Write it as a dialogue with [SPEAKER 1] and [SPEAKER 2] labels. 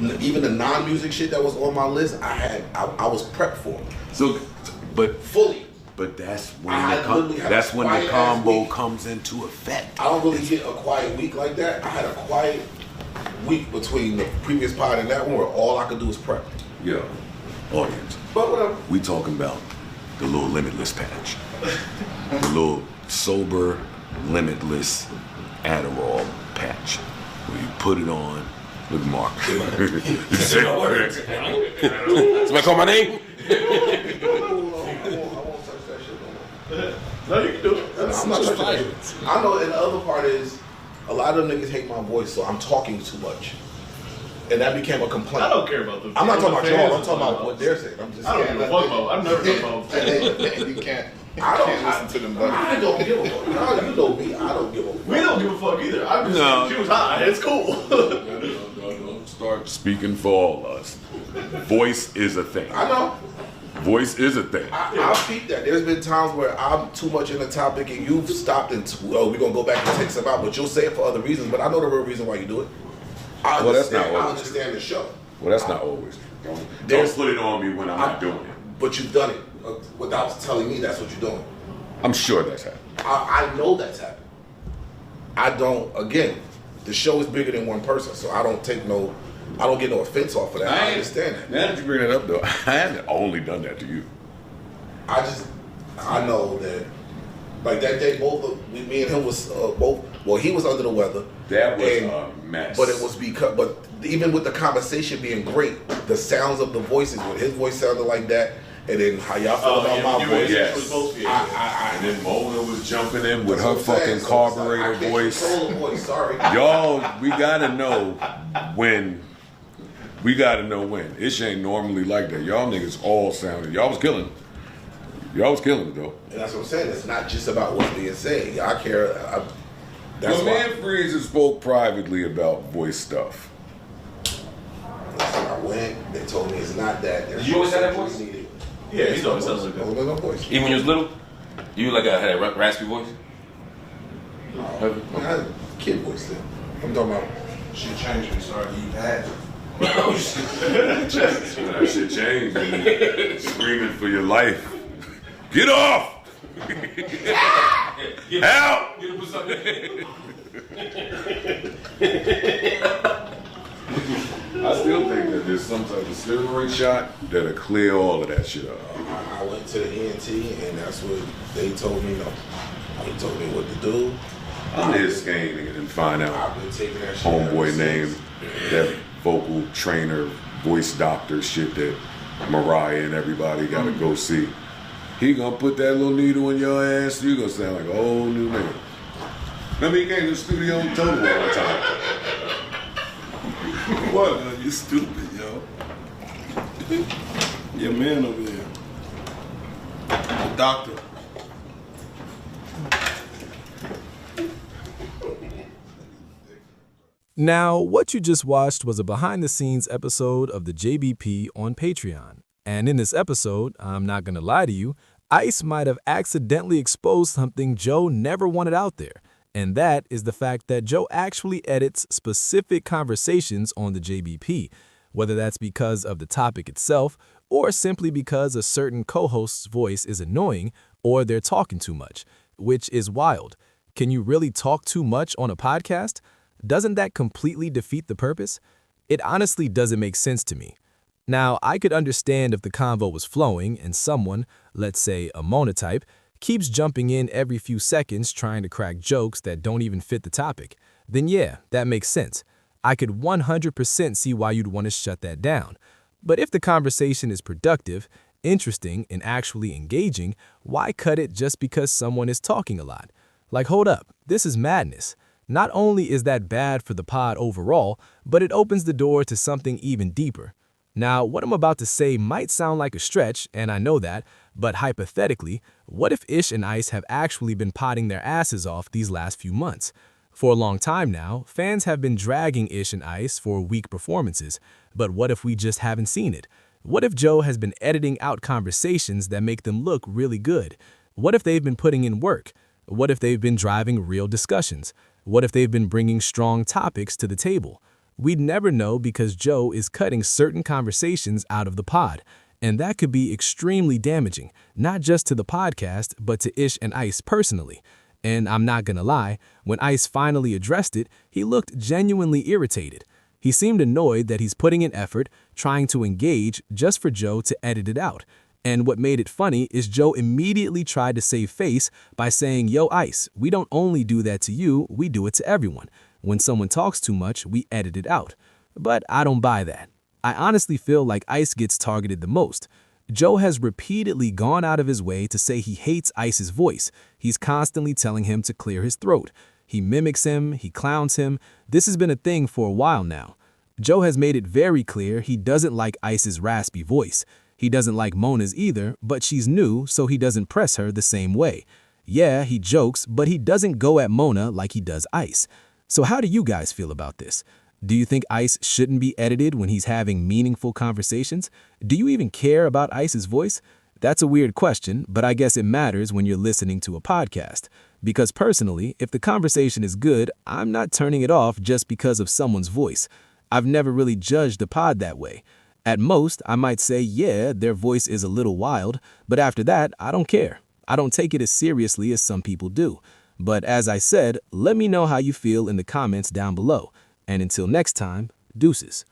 [SPEAKER 1] Even the non-music shit that was on my list, I was prepped for.
[SPEAKER 2] So, but
[SPEAKER 1] fully.
[SPEAKER 2] But that's when the combo comes into effect.
[SPEAKER 1] I don't really get a quiet week like that. I had a quiet week between the previous pod and that one where all I could do was prep.
[SPEAKER 2] Yeah, audience.
[SPEAKER 1] But whatever.
[SPEAKER 2] We talking about the little limitless patch, the little sober, limitless Adderall patch, where you put it on. Look, Mark.
[SPEAKER 3] Somebody call my name?
[SPEAKER 1] No, you can do it. I'm not touching it. I know, and the other part is, a lot of them niggas hate my voice, so I'm talking too much. And that became a complaint.
[SPEAKER 4] I don't care about them.
[SPEAKER 1] I'm not talking about y'all, I'm talking about what they're saying. I'm just
[SPEAKER 4] I don't give a fuck about. I've never talked about.
[SPEAKER 3] You can't listen to them.
[SPEAKER 1] I don't give a fuck. You know me, I don't give a fuck.
[SPEAKER 4] We don't give a fuck either. I'm just saying she was high. It's cool.
[SPEAKER 2] Don't start speaking for all of us. Voice is a thing.
[SPEAKER 1] I know.
[SPEAKER 2] Voice is a thing.
[SPEAKER 1] I'll peep that. There's been times where I'm too much in the topic and you've stopped and, we're going to go back and take some out, but you'll say it for other reasons, but I know the real reason why you do it. I understand the show.
[SPEAKER 2] Well, that's not always true. Don't put it on me when I'm not doing it.
[SPEAKER 1] But you've done it without telling me that's what you're doing.
[SPEAKER 2] I'm sure that's happened.
[SPEAKER 1] I know that's happened. I don't, again, the show is bigger than one person, so I don't get no offense off of that. I understand that.
[SPEAKER 2] Now that you bring that up, though, I haven't only done that to you.
[SPEAKER 1] I know that, like that day, me and him was both. Well, he was under the weather.
[SPEAKER 2] That was a mess.
[SPEAKER 1] But it was but even with the conversation being great, the sounds of the voices, when his voice sounded like that, and then how y'all feel about my voice.
[SPEAKER 2] Yes. And then Mona was jumping in with her fucking carburetor voice.
[SPEAKER 1] Sorry.
[SPEAKER 2] Y'all, we gotta know when. Ish ain't normally like that. Y'all niggas all sounded. Y'all was killing it though.
[SPEAKER 1] And that's what I'm saying. It's not just about what's being said. I care. That's
[SPEAKER 2] why. Man Freezer spoke privately about voice stuff.
[SPEAKER 1] I went. They told me it's not that.
[SPEAKER 3] Did you always have that voice?
[SPEAKER 4] Yeah, he's always sounds like that.
[SPEAKER 1] No voice.
[SPEAKER 3] Even when you was little, you had a raspy voice.
[SPEAKER 1] No, I had a kid voice then. I'm talking about.
[SPEAKER 5] Shit changed when you started eating ass.
[SPEAKER 2] That shit changed. Man. Screaming for your life. Get off! Help! I still think that there's some type of steroid shot that'll clear all of that shit up.
[SPEAKER 1] I went to the ENT and that's what they told me. They told me what to do.
[SPEAKER 2] I'm his scanning and find out
[SPEAKER 1] I've been taking that shit
[SPEAKER 2] homeboy name, that vocal trainer, voice doctor shit that Mariah and everybody gotta go see. He gonna put that little needle in your ass, you gonna sound like a whole new man. Remember he came to the studio and told me all the time.
[SPEAKER 5] What? You stupid, yo. Your man over there. The doctor.
[SPEAKER 6] Now, what you just watched was a behind-the-scenes episode of the JBP on Patreon. And in this episode, I'm not gonna lie to you, Ice might have accidentally exposed something Joe never wanted out there. And that is the fact that Joe actually edits specific conversations on the JBP, whether that's because of the topic itself or simply because a certain co-host's voice is annoying or they're talking too much, which is wild. Can you really talk too much on a podcast? Doesn't that completely defeat the purpose? It honestly doesn't make sense to me. Now, I could understand if the convo was flowing and someone, let's say a Mona type, keeps jumping in every few seconds trying to crack jokes that don't even fit the topic. Then yeah, that makes sense. I could 100% see why you'd want to shut that down. But if the conversation is productive, interesting, and actually engaging, why cut it just because someone is talking a lot? Like, hold up, this is madness. Not only is that bad for the pod overall, but it opens the door to something even deeper. Now, what I'm about to say might sound like a stretch, and I know that, but hypothetically, what if Ish and Ice have actually been potting their asses off these last few months? For a long time now, fans have been dragging Ish and Ice for weak performances, but what if we just haven't seen it? What if Joe has been editing out conversations that make them look really good? What if they've been putting in work? What if they've been driving real discussions? What if they've been bringing strong topics to the table? We'd never know because Joe is cutting certain conversations out of the pod, and that could be extremely damaging, not just to the podcast, but to Ish and Ice personally. And I'm not gonna lie, when Ice finally addressed it, he looked genuinely irritated. He seemed annoyed that he's putting in effort, trying to engage, just for Joe to edit it out. And what made it funny is Joe immediately tried to save face by saying, "Yo, Ice, we don't only do that to you, we do it to everyone. When someone talks too much, we edit it out." But I don't buy that. I honestly feel like Ice gets targeted the most. Joe has repeatedly gone out of his way to say he hates Ice's voice. He's constantly telling him to clear his throat. He mimics him, he clowns him. This has been a thing for a while now. Joe has made it very clear he doesn't like Ice's raspy voice. He doesn't like Mona's either, but she's new, so he doesn't press her the same way. Yeah, he jokes, but he doesn't go at Mona like he does Ice. So how do you guys feel about this? Do you think Ice shouldn't be edited when he's having meaningful conversations? Do you even care about Ice's voice? That's a weird question, but I guess it matters when you're listening to a podcast. Because personally, if the conversation is good, I'm not turning it off just because of someone's voice. I've never really judged a pod that way. At most, I might say, yeah, their voice is a little wild, but after that, I don't care. I don't take it as seriously as some people do. But as I said, let me know how you feel in the comments down below. And until next time, deuces.